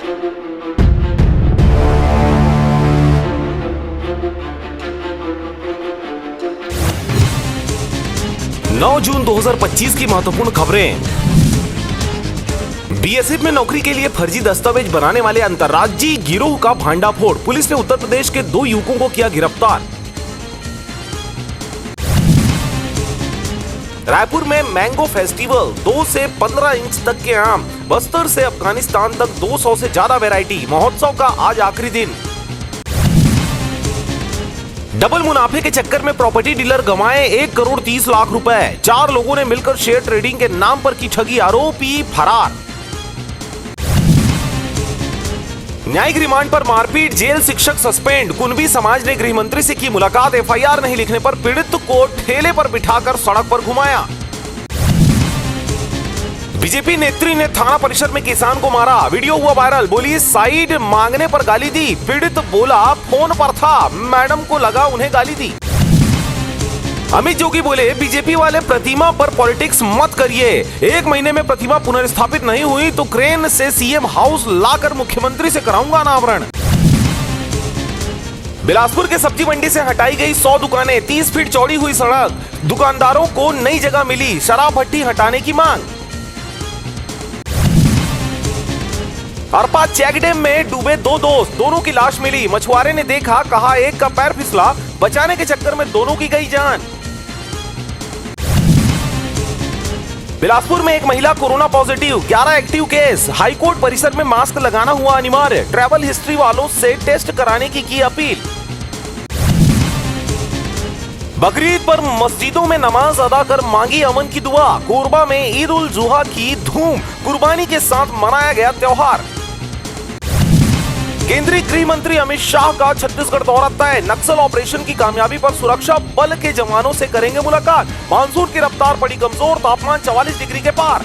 9 जून 2025 की महत्वपूर्ण खबरें। बीएसएफ में नौकरी के लिए फर्जी दस्तावेज बनाने वाले अंतर्राज्यीय गिरोह का भांडाफोड़। पुलिस ने उत्तर प्रदेश के 2 युवकों को किया गिरफ्तार। रायपुर में मैंगो फेस्टिवल, 2 से 15 इंच तक के आम, बस्तर से अफगानिस्तान तक 200 से ज्यादा वैरायटी। महोत्सव का आज आखिरी दिन। डबल मुनाफे के चक्कर में प्रॉपर्टी डीलर गंवाए 1 करोड़ 30 लाख रुपए। 4 लोगों ने मिलकर शेयर ट्रेडिंग के नाम पर की ठगी, आरोपी फरार। न्यायिक रिमांड पर मारपीट, जेल शिक्षक सस्पेंड। कुणबी समाज ने गृह मंत्री से की मुलाकात। एफआईआर नहीं लिखने पर पीड़ित को ठेले पर बिठाकर सड़क पर घुमाया। बीजेपी नेत्री ने थाना परिसर में किसान को मारा, वीडियो हुआ वायरल। बोली साइड मांगने पर गाली दी। पीड़ित बोला फोन पर था, मैडम को लगा उन्हें गाली दी। अमित जोगी बोले बीजेपी वाले प्रतिमा पर पॉलिटिक्स मत करिए। 1 महीने में प्रतिमा पुनर्स्थापित नहीं हुई तो क्रेन से सीएम हाउस लाकर मुख्यमंत्री से कराऊंगा अनावरण। बिलासपुर के सब्जी मंडी से हटाई गई 100 दुकानें, 30 फीट चौड़ी हुई सड़क। दुकानदारों को नई जगह मिली, शराब भट्टी हटाने की मांग। अरपा चेक डैम में डूबे 2 दोस्त, दोनों की लाश मिली। मछुआरे ने देखा, कहा एक का पैर फिसला, बचाने के चक्कर में दोनों की गई जान। बिलासपुर में एक महिला corona positive, 11 active case. High court परिसर में मास्क लगाना हुआ अनिवार्य। ट्रैवल हिस्ट्री वालों से टेस्ट कराने की अपील। बकरीद पर मस्जिदों में नमाज अदा कर मांगी अमन की दुआ। कोरबा में ईद उल जुहा की धूम, कुर्बानी के साथ मनाया गया त्योहार। केंद्रीय गृह मंत्री अमित शाह का छत्तीसगढ़ दौरा तय। नक्सल ऑपरेशन की कामयाबी पर सुरक्षा बल के जवानों से करेंगे मुलाकात। मानसून की रफ्तार पड़ी कमजोर, तापमान 44 डिग्री के पार।